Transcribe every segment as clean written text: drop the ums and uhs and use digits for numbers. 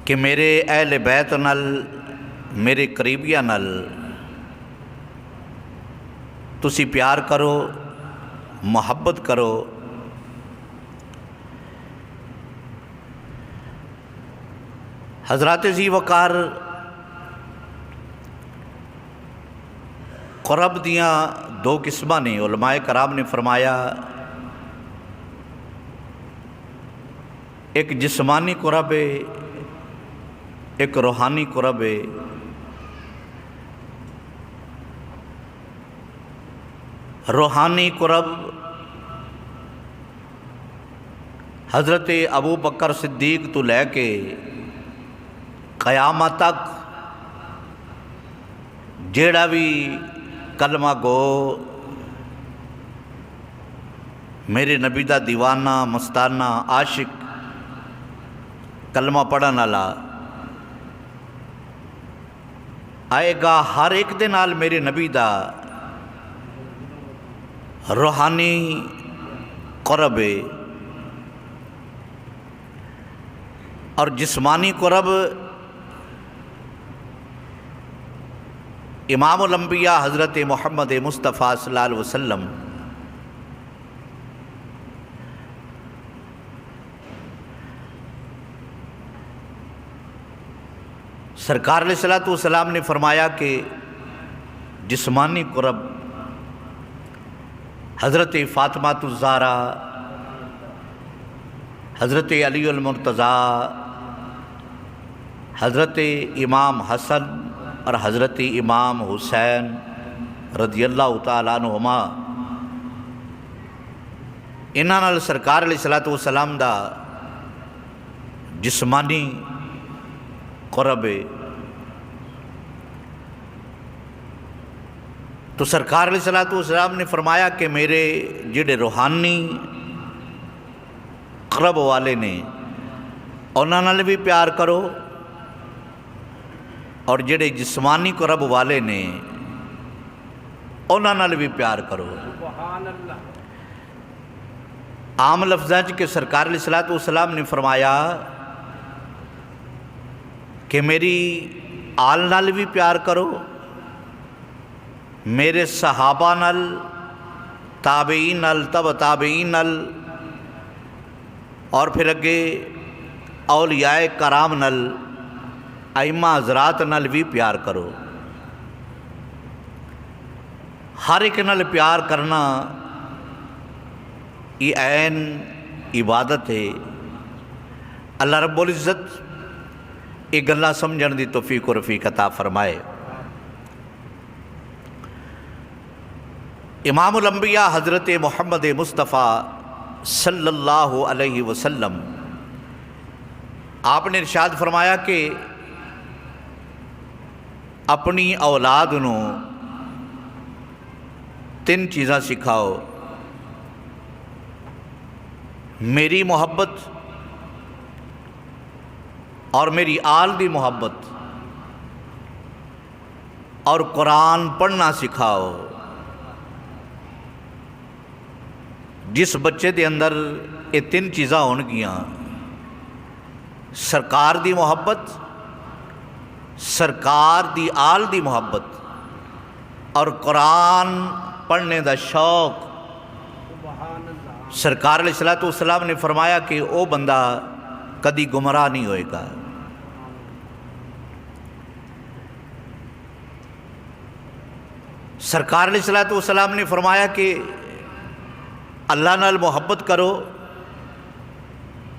کہ میرے اہل بیت نال میرے قریبیاں نال تسی پیار کرو، محبت کرو۔ حضرات ذی وقار قرب دیاں دو قسماں نے۔ علماء کرام نے فرمایا ایک جسمانی قرب ہے، ایک روحانی قرب ہے۔ روحانی قرب حضرت ابو بکر صدیق تو لے کے قیامت تک جیڑا بھی کلمہ گو میرے نبی دا دیوانہ مستانہ عاشق کلمہ پڑھن والا آئے گا، ہر ایک دے نال میرے نبی دا روحانی قرب ہے۔ اور جسمانی قرب امام الانبیاء حضرت محمد مصطفیٰ صلی اللہ علیہ وسلم سرکار علیہ الصلوۃ والسلام نے فرمایا کہ جسمانی قرب حضرت فاطمہ الزہرا، حضرت علی المرتضیٰ، حضرت امام حسن اور حضرت امام حسین رضی اللہ تعالیٰ عنہما، انہاں نال سرکار علیہ الصلوۃ والسلام دا جسمانی قرب ہے۔ تو سرکار علیہ الصلوۃ والسلام نے فرمایا کہ میرے جڑے روحانی قرب والے نے انہاں نال بھی پیار کرو، اور جڑے جسمانی قرب والے نے انہاں نال بھی پیار کرو۔ عام لفظاں کہ سرکار علیہ الصلوۃ والسلام نے فرمایا کہ میری آل نال بھی پیار کرو، میرے صحابہ نال، تابعین نال، تبع تابعین نال، اور پھر اگے اولیاء کرام نال، ائمہ حضرات نال بھی پیار کرو۔ ہر ایک نال پیار کرنا یہ عین عبادت ہے۔ اللہ رب العزت یہ گلاں سمجھن دی توفیق و رفیق عطا فرمائے۔ امام الانبیاء حضرت محمد مصطفیٰ صلی اللہ علیہ وسلم آپ نے ارشاد فرمایا کہ اپنی اولاد نو تین چیزاں سکھاؤ: میری محبت، اور میری آل دی محبت، اور قرآن پڑھنا سکھاؤ۔ جس بچے دے اندر یہ تین چیزاں ہون گیاں، سرکار دی محبت، سرکار دی آل دی محبت، اور قرآن پڑھنے دا شوق، سرکار علیہ الصلوۃ والسلام نے فرمایا کہ او بندہ کدی گمراہ نہیں ہوئے گا۔ سرکار علیہ الصلوۃ والسلام نے فرمایا کہ اللہ نال محبت کرو،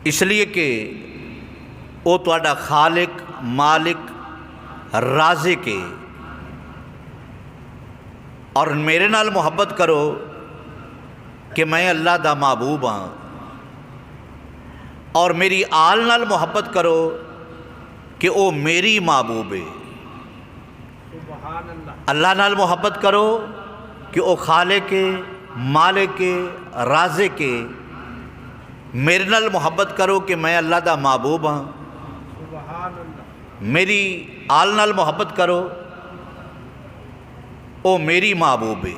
اس لیے کہ وہ تہاڈا خالق، مالک، رازق ہے، اور میرے نال محبت کرو کہ میں اللہ دا محبوب ہاں، اور میری آل نال محبت کرو کہ وہ میری محبوب ہے۔ اللہ نال محبت کرو کہ وہ خالق ہے، مالک ہے، رازق ہے۔ میرے نال محبت کرو کہ میں اللہ دا محبوب ہاں۔ میری آل نال محبت کرو، وہ میری محبوب ہے۔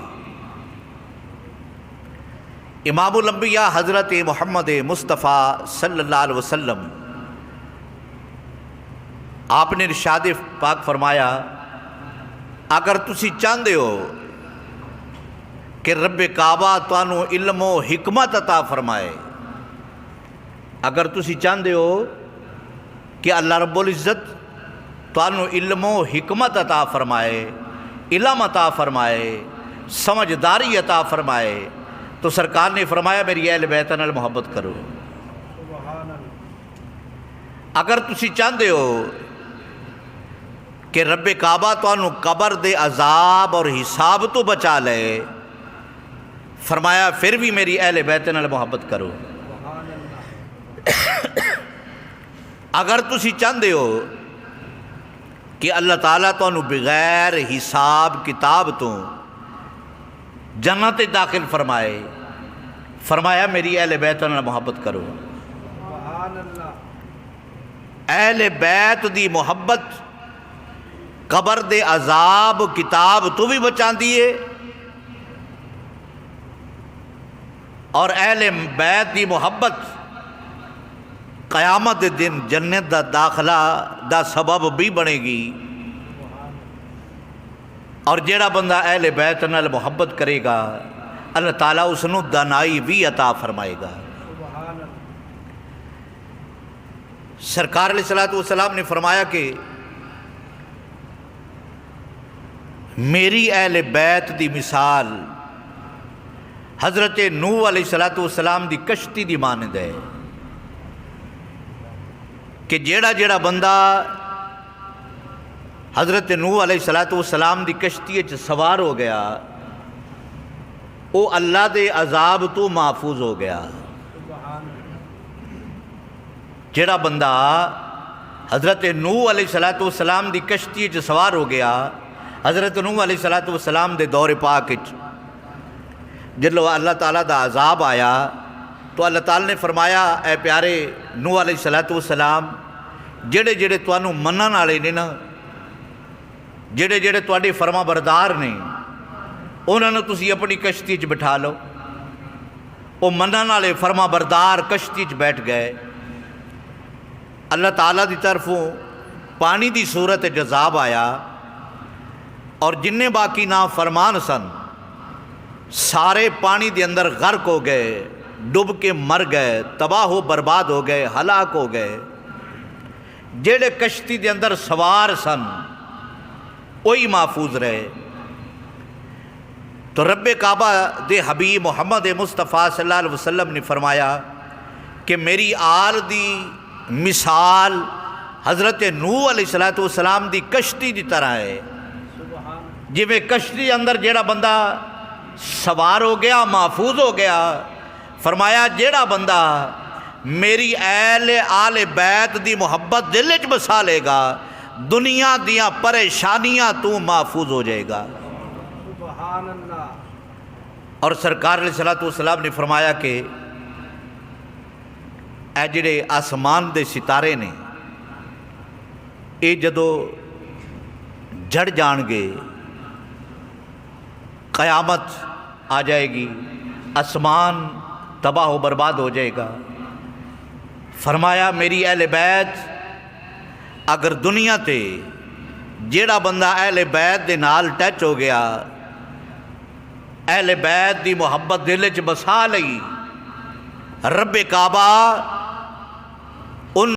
امام الانبیاء حضرت محمد مصطفیٰ صلی اللہ علیہ وسلم آپ نے ارشاد پاک فرمایا اگر تسی چاہتے ہو کہ رب کعبہ تانوں علم و حکمت عطا فرمائے، اگر تسی چاہتے ہو کہ اللہ رب العزت تانوں علم و حکمت عطا فرمائے، علم عطا فرمائے، سمجھداری عطا فرمائے، تو سرکار نے فرمایا میری اہل بیت نال محبت کرو۔ اگر تسی چاہتے ہو کہ رب کعبہ تانوں قبر دے عذاب اور حساب تو بچا لے، فرمایا پھر بھی میری اہل بیت نال محبت کرو۔ اگر تسی چاہتے ہو کہ اللہ تعالیٰ تانوں بغیر حساب کتاب تو جنت داخل فرمائے، فرمایا میری اہل بیت نال محبت کرو۔ اہل بیت دی محبت قبر دے عذاب کتاب تو بھی بچاندی ہے، اور اہل بیت دی محبت قیامت دے دن جنت دا داخلہ دا سبب بھی بنے گی۔ اور جیڑا بندہ اہل بیت نال محبت کرے گا اللہ تعالیٰ اس نو دانائی بھی عطا فرمائے گا۔ سرکار علیہ السلام نے فرمایا کہ میری اہل بیت دی مثال حضرت نوح علیہ السلام دی کشتی دی مانند ہے کہ جیڑا بندہ حضرت نوح علیہ السلام دی کشتی سوار ہو گیا وہ اللہ دے عذاب تو محفوظ ہو گیا۔ جیڑا بندہ حضرت نوح علیہ السلام دی کشتی سوار ہو گیا، حضرت نوح علیہ السلام دے دور پاک جلو اللہ تعالیٰ دا عذاب آیا تو اللہ تعالیٰ نے فرمایا اے پیارے نوح علیہ السلام جڑے تانوں منن والے نے نا، جڑے تواڈے فرما بردار نے، انہوں نے تسی اپنی کشتی بٹھا لو۔ وہ منن والے فرما بردار کشتی بیٹھ گئے، اللہ تعالیٰ دی طرفوں پانی دی صورت جذاب آیا، اور جننے باقی نا فرمان سن سارے پانی دے اندر غرق ہو گئے، ڈب کے مر گئے، تباہ و برباد ہو گئے، ہلاک ہو گئے۔ جیڑے کشتی دے اندر سوار سن وہی محفوظ رہے۔ تو رب کعبہ دے حبیب محمد مصطفیٰ صلی اللہ علیہ وسلم نے فرمایا کہ میری آل دی مثال حضرت نوح علیہ السلام دی کشتی دی طرح ہے۔ جی میں کشتی اندر جیڑا بندہ سوار ہو گیا محفوظ ہو گیا، فرمایا جیڑا بندہ میری آل بیت دی محبت دل وچ بسا لے گا دنیا دیاں پریشانیاں تو محفوظ ہو جائے گا۔ سبحان اللہ۔ اور سرکار علیہ السلام نے فرمایا کہ اے جڑے آسمان دے ستارے نے اے جدو جڑ جان گے قیامت آ جائے گی، آسمان تباہ و برباد ہو جائے گا۔ فرمایا میری اہل بیت اگر دنیا تے جیڑا بندہ اہل بیت دے نال ٹچ ہو گیا، اہل بیت دی محبت دل وچ بسا لئی، رب کعبہ